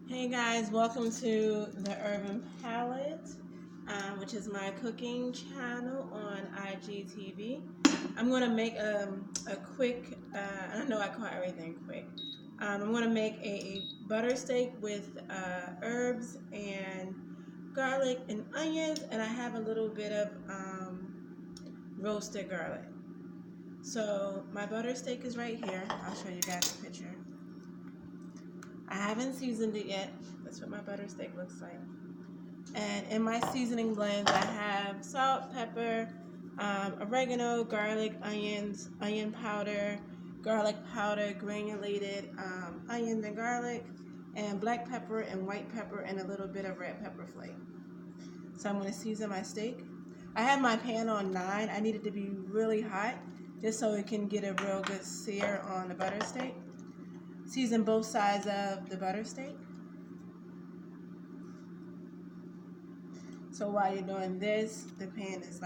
Hey guys, welcome to the Urban Palette, which is my cooking channel on IGTV. I'm going to make a quick, I don't know, I call everything quick. I'm going to make a butter steak with herbs and garlic and onions, and I have a little bit of roasted garlic. So my butter steak is right here. I'll show you guys a picture. I haven't seasoned it yet. That's what my butter steak looks like. And in my seasoning blends, I have salt, pepper, oregano, garlic, onions, onion powder, garlic powder, granulated onions and garlic, and black pepper and white pepper, and a little bit of red pepper flake. So I'm going to season my steak. I have my pan on 9. I need it to be really hot just so it can get a real good sear on the butter steak. Season both sides of the butter steak. So while you're doing this, the pan is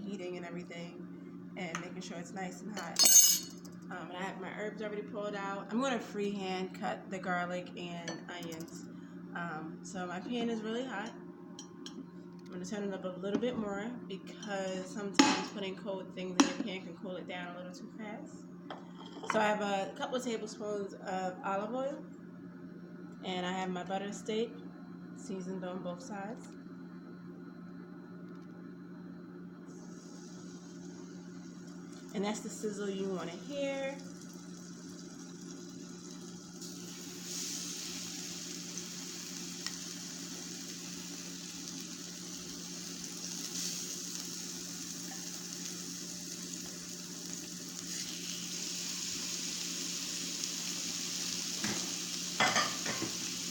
heating and everything and making sure it's nice and hot. And I have my herbs already pulled out. I'm going to freehand cut the garlic and onions. So my pan is really hot. I'm going to turn it up a little bit more because sometimes putting cold things in your pan can cool it down a little too fast. So I have a couple of tablespoons of olive oil. And I have my butter steak seasoned on both sides. And that's the sizzle you want to hear.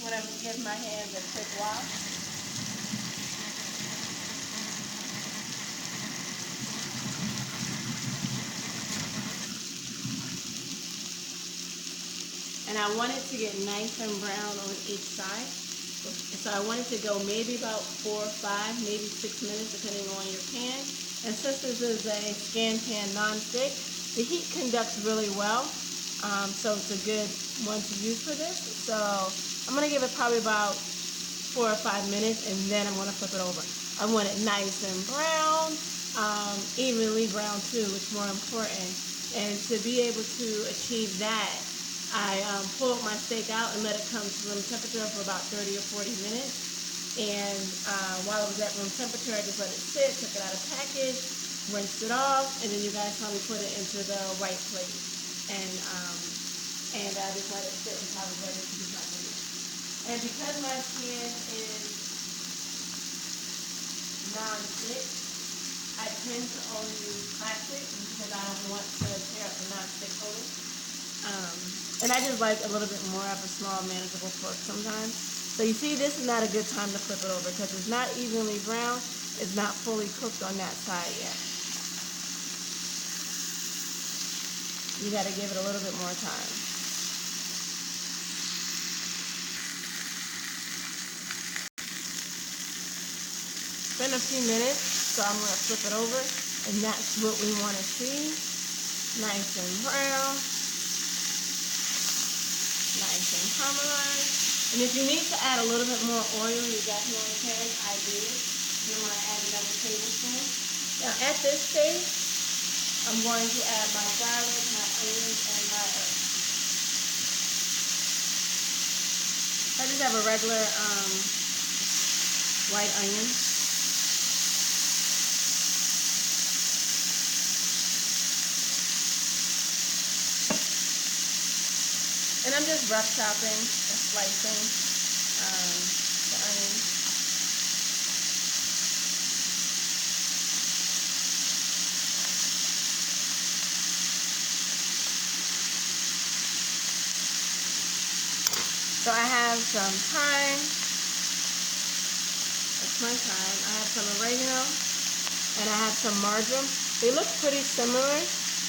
I'm going to give my hands a quick wash. And I want it to get nice and brown on each side. So I want it to go maybe about 4 or 5, maybe 6 minutes depending on your pan. And since this is a scan pan non-stick, the heat conducts really well. So it's a good one to use for this. So I'm going to give it probably about 4 or 5 minutes, and then I'm going to flip it over. I want it nice and brown, evenly brown too, which is more important. And to be able to achieve that, I pulled my steak out and let it come to room temperature for about 30 or 40 minutes. And while it was at room temperature, I just let it sit, took it out of the package, rinsed it off, and then you guys saw me put it into the white plate. And I just let it sit until I was ready to use my plate. And because my pan is non-stick, I tend to only use plastic because I don't want to tear up the non-stick coating. And I just like a little bit more of a small, manageable fork sometimes. So you see, this is not a good time to flip it over because it's not evenly brown. It's not fully cooked on that side yet. You got to give it a little bit more time. It's been a few minutes, so I'm going to flip it over, and that's what we want to see. Nice and brown. Nice and caramelized. And if you need to add a little bit more oil, you definitely can. I do. You want to add another tablespoon. Now at this stage, I'm going to add my garlic, my onions, and my herbs. I just have a regular white onion. And I'm just rough chopping and slicing the onion. So I have some thyme. That's my thyme. I have some oregano. And I have some marjoram. They look pretty similar,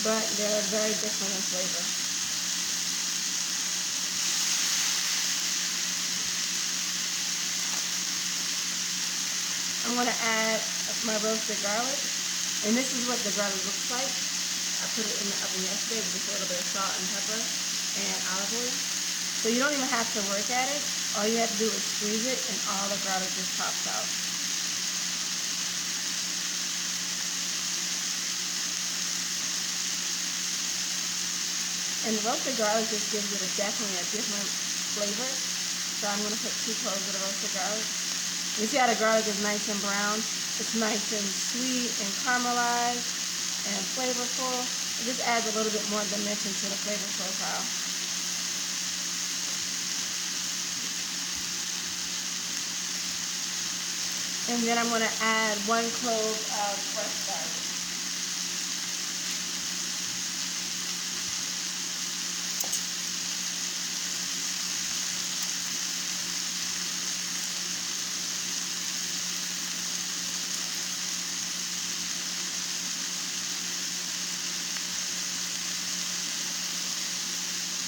but they're very different in flavor. I'm going to add my roasted garlic, and this is what the garlic looks like. I put it in the oven yesterday with just a little bit of salt and pepper and olive oil. So you don't even have to work at it. All you have to do is squeeze it and all the garlic just pops out. And roasted garlic just gives it definitely a different flavor. So I'm going to put 2 cloves of the roasted garlic. You see how the garlic is nice and brown? It's nice and sweet and caramelized and flavorful. It just adds a little bit more dimension to the flavor profile. And then I'm going to add 1 clove of fresh garlic.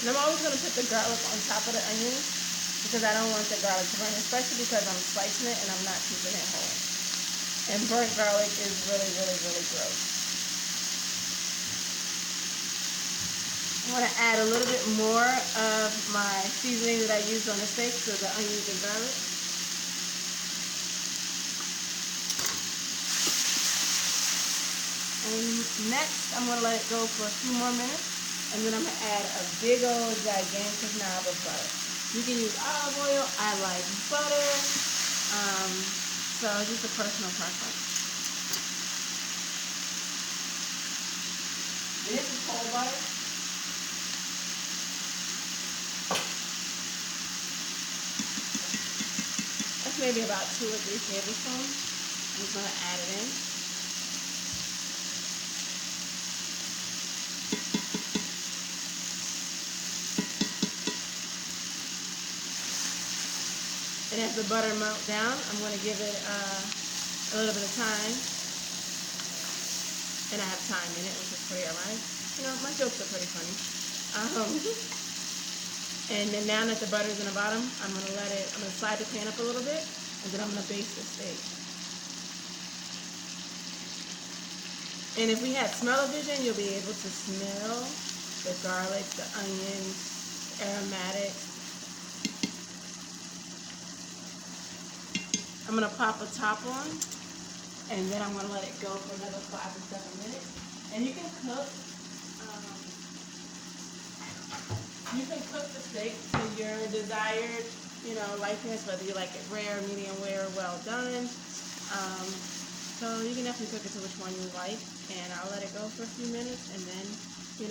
And I'm always going to put the garlic on top of the onion because I don't want the garlic to burn, especially because I'm slicing it and I'm not keeping it whole. And burnt garlic is really, really, really gross. I want to add a little bit more of my seasoning that I used on the steak, so the onions and garlic. And next, I'm going to let it go for a few more minutes. And then I'm going to add a big old gigantic knob of butter. You can use olive oil. I like butter. So it's just a personal preference. This is whole butter. That's maybe about 2 or 3 tablespoons. I'm just going to add it in. And as the butter melts down, I'm going to give it a little bit of time. And I have time in it, which is pretty alright. You know, my jokes are pretty funny. And then now that the butter's in the bottom, I'm going to slide the pan up a little bit, and then I'm going to baste the steak. And if we had smell-o-vision, you'll be able to smell the garlic, the onions, aromatics. I'm going to pop a top on, and then I'm going to let it go for another 5 to 7 minutes. And you can cook the steak to your desired, likeness, whether you like it rare, medium rare, well done. So you can definitely cook it to which one you like. And I'll let it go for a few minutes, and then,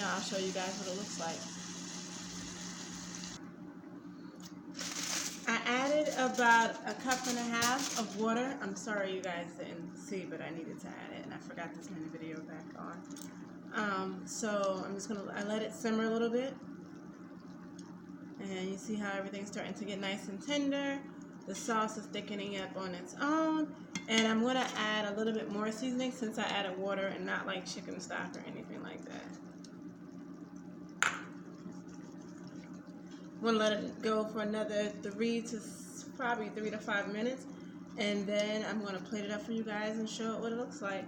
I'll show you guys what it looks like. I added about 1.5 cups of water. I'm sorry you guys didn't see, but I needed to add it, and I forgot to turn the video back on. So I let it simmer a little bit, and you see how everything's starting to get nice and tender. The sauce is thickening up on its own, and I'm going to add a little bit more seasoning since I added water and not like chicken stock or anything like that. I'm going to let it go for another 3 to 5 minutes, and then I'm going to plate it up for you guys and show it what it looks like.